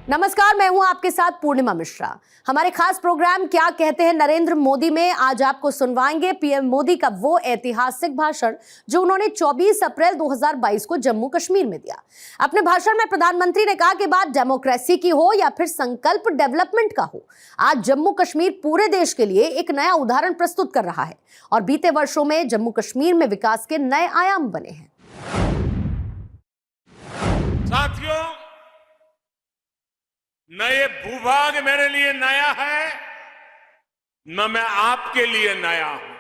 नमस्कार, मैं हूं आपके साथ पूर्णिमा मिश्रा। हमारे खास प्रोग्राम क्या कहते हैं नरेंद्र मोदी में आज आपको सुनवाएंगे पीएम मोदी का वो ऐतिहासिक भाषण जो उन्होंने 24 अप्रैल 2022 को जम्मू कश्मीर में दिया। अपने भाषण में प्रधानमंत्री ने कहा कि बात डेमोक्रेसी की हो या फिर संकल्प डेवलपमेंट का हो, आज जम्मू कश्मीर पूरे देश के लिए एक नया उदाहरण प्रस्तुत कर रहा है और बीते वर्षों में जम्मू कश्मीर में विकास के नए आयाम बने हैं। साथियों, न ये भूभाग मेरे लिए नया है, न मैं आपके लिए नया हूं,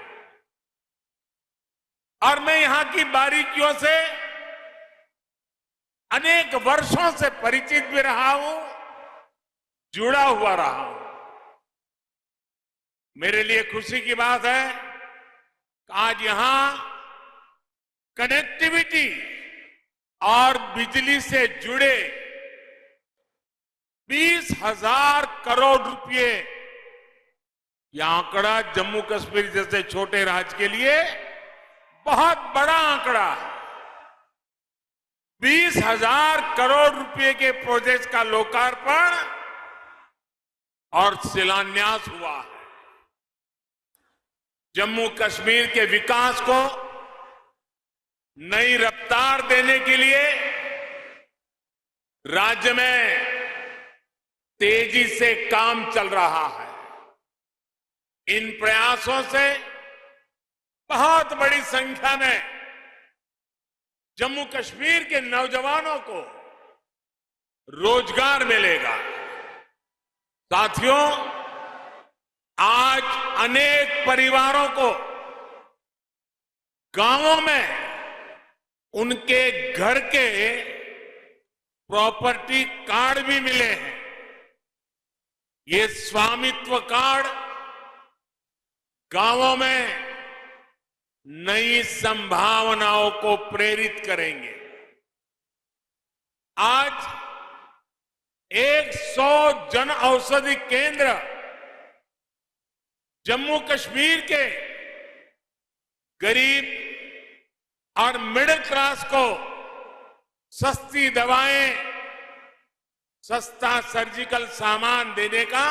और मैं यहां की बारीकियों से अनेक वर्षों से परिचित भी रहा हूं, जुड़ा हुआ रहा हूं। मेरे लिए खुशी की बात है कि आज यहां कनेक्टिविटी और बिजली से जुड़े 20,000 करोड़ रुपए, यह आंकड़ा जम्मू कश्मीर जैसे छोटे राज्य के लिए बहुत बड़ा आंकड़ा है। 20,000 करोड़ रुपए के प्रोजेक्ट का लोकार्पण और शिलान्यास हुआ है। जम्मू कश्मीर के विकास को नई रफ्तार देने के लिए राज्य में तेजी से काम चल रहा है। इन प्रयासों से बहुत बड़ी संख्या में जम्मू कश्मीर के नौजवानों को रोजगार मिलेगा। साथियों, आज अनेक परिवारों को गांवों में उनके घर के प्रॉपर्टी कार्ड भी मिले हैं। ये स्वामित्व कार्ड गांवों में नई संभावनाओं को प्रेरित करेंगे। आज 100 जन औषधि केंद्र जम्मू कश्मीर के गरीब और मिडिल क्लास को सस्ती दवाएं, सस्ता सर्जिकल सामान देने का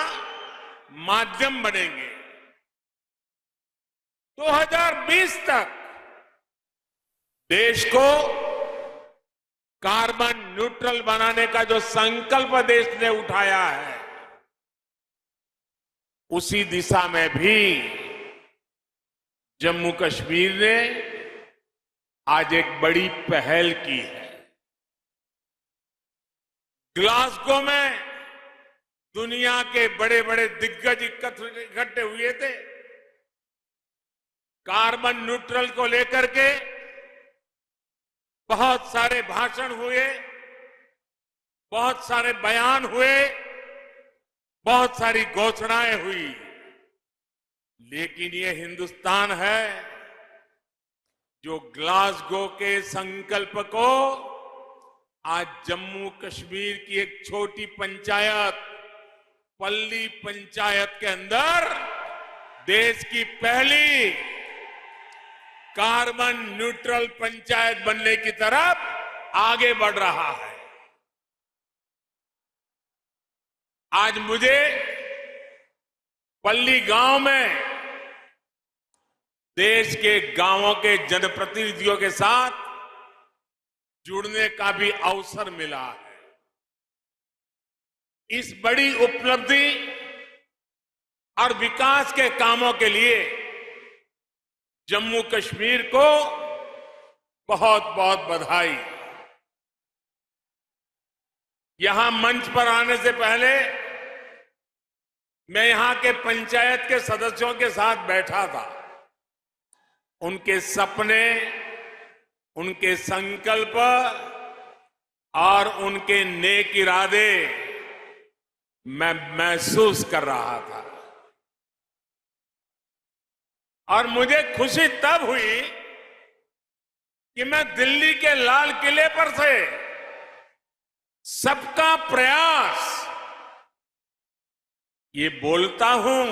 माध्यम बनेंगे। 2020 तक देश को कार्बन न्यूट्रल बनाने का जो संकल्प देश ने उठाया है, उसी दिशा में भी जम्मू कश्मीर ने आज एक बड़ी पहल की है। ग्लासगो में दुनिया के बड़े बड़े दिग्गज इकट्ठे हुए थे। कार्बन न्यूट्रल को लेकर के बहुत सारे भाषण हुए, बहुत सारे बयान हुए, बहुत सारी घोषणाएं हुई, लेकिन ये हिंदुस्तान है जो ग्लासगो के संकल्प को आज जम्मू कश्मीर की एक छोटी पंचायत, पल्ली पंचायत के अंदर देश की पहली कार्बन न्यूट्रल पंचायत बनने की तरफ आगे बढ़ रहा है। आज मुझे पल्ली गांव में देश के गांवों के जनप्रतिनिधियों के साथ जुड़ने का भी अवसर मिला है। इस बड़ी उपलब्धि और विकास के कामों के लिए जम्मू कश्मीर को बहुत बहुत बधाई। यहां मंच पर आने से पहले मैं यहां के पंचायत के सदस्यों के साथ बैठा था। उनके सपने, उनके संकल्प और उनके नेक इरादे मैं महसूस कर रहा था, और मुझे खुशी तब हुई कि मैं दिल्ली के लाल किले पर से सबका प्रयास ये बोलता हूं,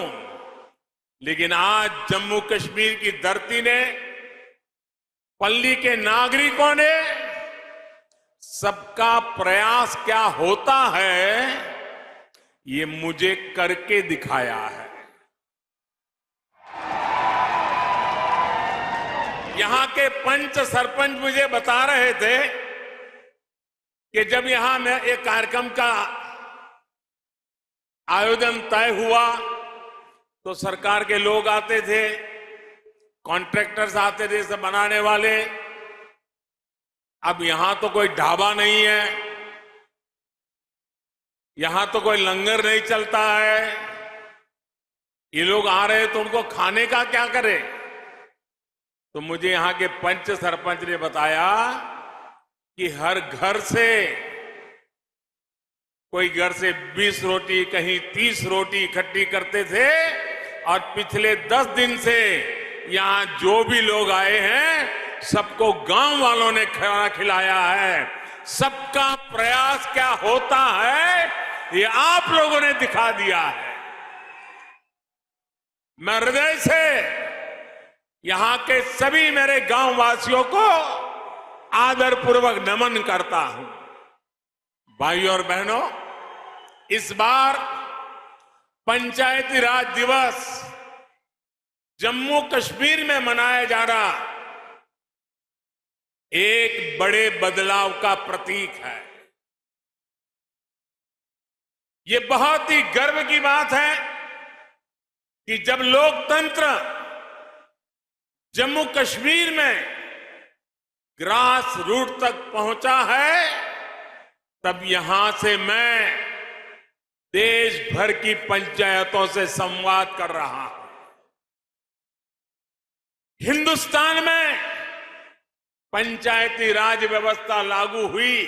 लेकिन आज जम्मू कश्मीर की धरती ने, पल्ली के नागरिकों ने सबका प्रयास क्या होता है ये मुझे करके दिखाया है। यहां के पंच सरपंच मुझे बता रहे थे कि जब यहां में एक कार्यक्रम का आयोजन तय हुआ तो सरकार के लोग आते थे, कॉन्ट्रैक्टर्स आते थे, सब बनाने वाले। अब यहां तो कोई ढाबा नहीं है, यहां तो कोई लंगर नहीं चलता है। ये लोग आ रहे तो उनको खाने का क्या करे? तो मुझे यहां के पंच सरपंच ने बताया कि हर घर से, कोई घर से 20 रोटी, कहीं 30 रोटी इकट्ठी करते थे और पिछले 10 दिन से यहां जो भी लोग आए हैं सबको गांव वालों ने खाना खिलाया है। सबका प्रयास क्या होता है ये आप लोगों ने दिखा दिया है। मैं हृदय से यहां के सभी मेरे गांव वासियों को आदरपूर्वक नमन करता हूं। भाइयों और बहनों, इस बार पंचायती राज दिवस जम्मू कश्मीर में मनाया जा रहा एक बड़े बदलाव का प्रतीक है। ये बहुत ही गर्व की बात है कि जब लोकतंत्र जम्मू कश्मीर में ग्रास रूट तक पहुंचा है, तब यहां से मैं देश भर की पंचायतों से संवाद कर रहा हूं। हिंदुस्तान में पंचायती राज व्यवस्था लागू हुई,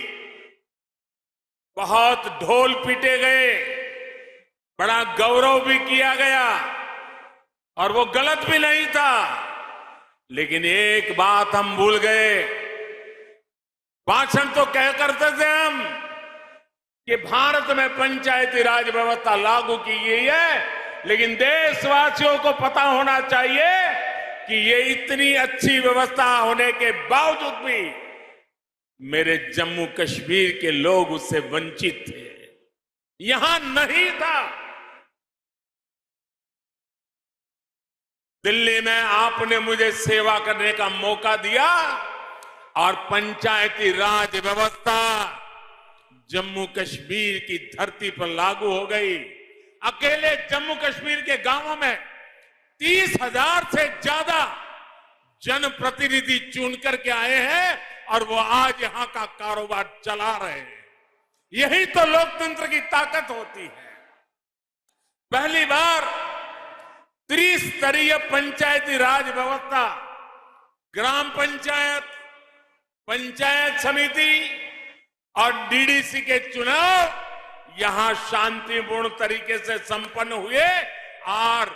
बहुत ढोल पीटे गए, बड़ा गौरव भी किया गया और वो गलत भी नहीं था। लेकिन एक बात हम भूल गए। भाषण तो कह करते थे हम कि भारत में पंचायती राज व्यवस्था लागू की गई है, लेकिन देशवासियों को पता होना चाहिए कि ये इतनी अच्छी व्यवस्था होने के बावजूद भी मेरे जम्मू कश्मीर के लोग उससे वंचित थे, यहां नहीं था। दिल्ली में आपने मुझे सेवा करने का मौका दिया और पंचायती राज व्यवस्था जम्मू कश्मीर की धरती पर लागू हो गई। अकेले जम्मू कश्मीर के गांवों में 30,000 से ज्यादा जनप्रतिनिधि चुन करके आए हैं और वो आज यहां का कारोबार चला रहे हैं। यही तो लोकतंत्र की ताकत होती है। पहली बार त्रिस्तरीय पंचायती राज व्यवस्था, ग्राम पंचायत, पंचायत समिति और डीडीसी के चुनाव यहां शांतिपूर्ण तरीके से संपन्न हुए और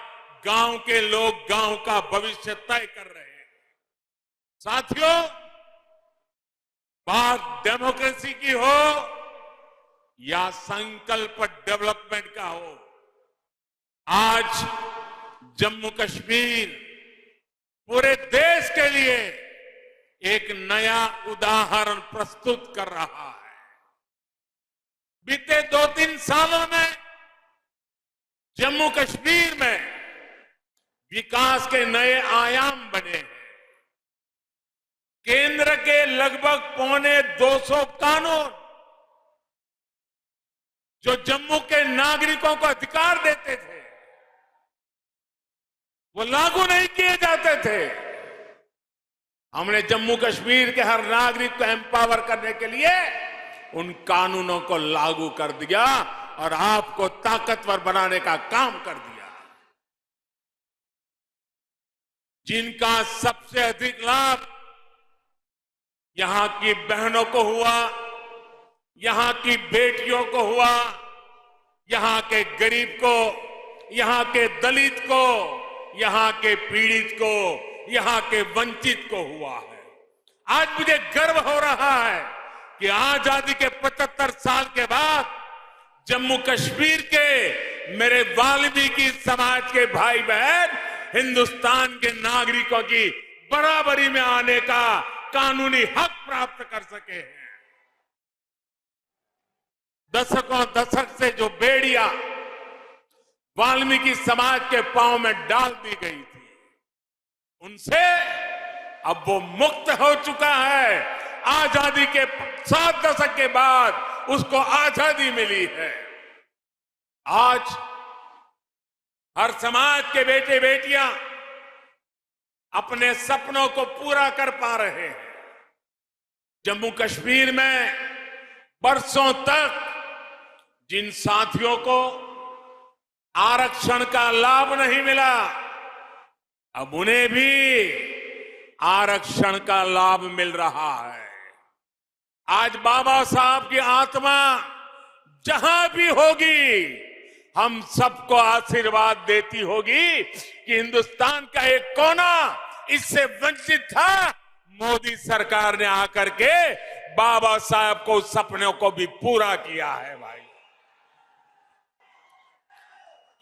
गांव के लोग गांव का भविष्य तय कर रहे हैं। साथियों, बात डेमोक्रेसी की हो या संकल्प डेवलपमेंट का हो, आज जम्मू कश्मीर पूरे देश के लिए एक नया उदाहरण प्रस्तुत कर रहा है। बीते 2-3 सालों में जम्मू कश्मीर में विकास के नए आयाम बने हैं। केंद्र के लगभग 250 कानून जो जम्मू के नागरिकों को अधिकार देते थे, वो लागू नहीं किए जाते थे। हमने जम्मू कश्मीर के हर नागरिक को एम्पावर करने के लिए उन कानूनों को लागू कर दिया और आपको ताकतवर बनाने का काम कर दिया। जिनका सबसे अधिक लाभ यहां की बहनों को हुआ, यहां की बेटियों को हुआ, यहां के गरीब को, यहां के दलित को, यहां के पीड़ित को, यहां के वंचित को हुआ है। आज मुझे गर्व हो रहा है कि आजादी के 75 साल के बाद जम्मू कश्मीर के मेरे वाल्मीकि समाज के भाई बहन हिंदुस्तान के नागरिकों की बराबरी में आने का कानूनी हक प्राप्त कर सके हैं। दशकों दशक से जो बेड़ियां वाल्मीकि समाज के पांव में डाल दी गई थी, उनसे अब वो मुक्त हो चुका है। आजादी के 7 दशक के बाद उसको आजादी मिली है। आज हर समाज के बेटे बेटियां अपने सपनों को पूरा कर पा रहे हैं। जम्मू कश्मीर में बरसों तक जिन साथियों को आरक्षण का लाभ नहीं मिला, अब उन्हें भी आरक्षण का लाभ मिल रहा है। आज बाबा साहब की आत्मा जहां भी होगी, हम सबको आशीर्वाद देती होगी कि हिंदुस्तान का एक कोना इससे वंचित था। मोदी सरकार ने आकर के बाबा साहब को सपनों को भी पूरा किया है। भाई,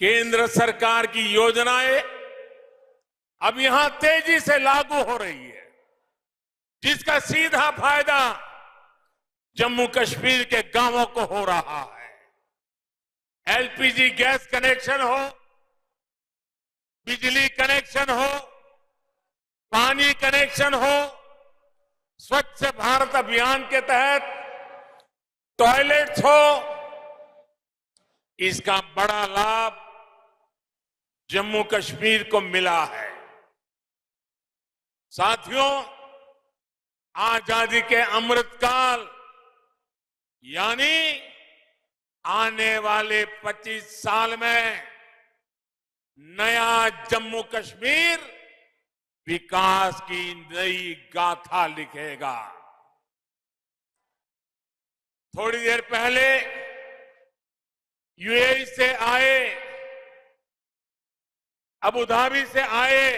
केंद्र सरकार की योजनाएं अब यहां तेजी से लागू हो रही है, जिसका सीधा फायदा जम्मू कश्मीर के गांवों को हो रहा है। एलपीजी गैस कनेक्शन हो, बिजली कनेक्शन हो, पानी कनेक्शन हो, स्वच्छ भारत अभियान के तहत टॉयलेट्स हो, इसका बड़ा लाभ जम्मू कश्मीर को मिला है। साथियों, आजादी के अमृतकाल यानी आने वाले 25 साल में नया जम्मू कश्मीर विकास की नई गाथा लिखेगा। थोड़ी देर पहले यूएई से आए, अबू धाबी से आए,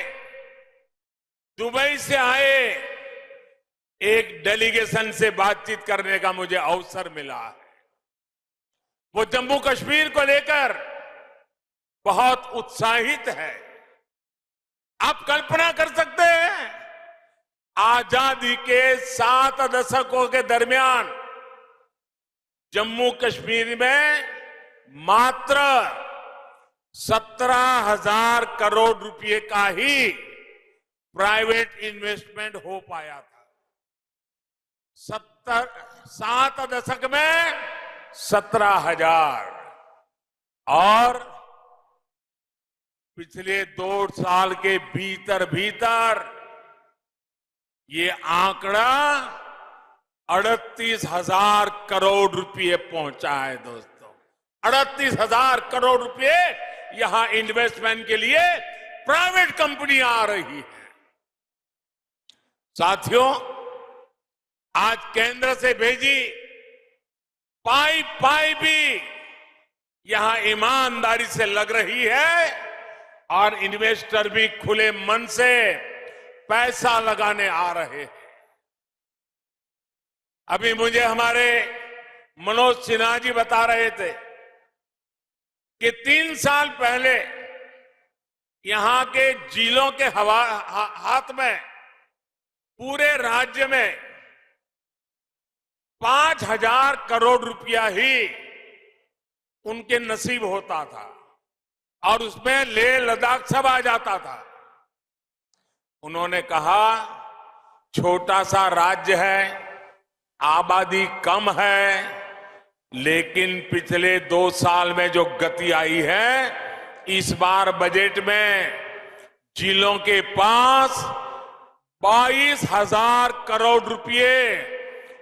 दुबई से आए एक डेलीगेशन से बातचीत करने का मुझे अवसर मिला है। वो जम्मू कश्मीर को लेकर बहुत उत्साहित है। आप कल्पना कर सकते हैं, आजादी के 7 दशकों के दरमियान जम्मू कश्मीर में मात्र 17,000 करोड़ रुपए का ही प्राइवेट इन्वेस्टमेंट हो पाया था। 7 दशक में 17,000, और पिछले 2 साल के भीतर भीतर ये आंकड़ा 38,000 करोड़ रुपए पहुंचा है। दोस्तों, 38,000 करोड़ रुपए यहां इन्वेस्टमेंट के लिए प्राइवेट कंपनियां आ रही है। साथियों, आज केंद्र से भेजी पाई भी यहां ईमानदारी से लग रही है, और इन्वेस्टर भी खुले मन से पैसा लगाने आ रहे हैं। अभी मुझे हमारे मनोज सिन्हा जी बता रहे थे कि 3 साल पहले यहां के जिलों के हाथ में पूरे राज्य में 5,000 करोड़ रुपया ही उनके नसीब होता था, और उसमें लेह लद्दाख सब आ जाता था। उन्होंने कहा, छोटा सा राज्य है, आबादी कम है, लेकिन पिछले 2 साल में जो गति आई है, इस बार बजट में जिलों के पास 22,000 करोड़ रुपए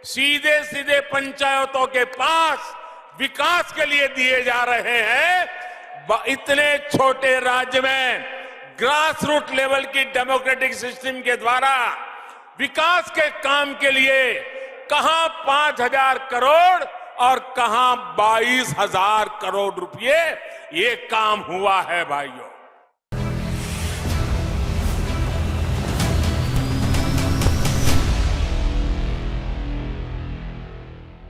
सीधे सीधे पंचायतों के पास विकास के लिए दिए जा रहे हैं। इतने छोटे राज्य में ग्रास रूट लेवल की डेमोक्रेटिक सिस्टम के द्वारा विकास के काम के लिए कहां 5,000 करोड़ और कहां 22,000 करोड़ रुपए ये काम हुआ है। भाइयों,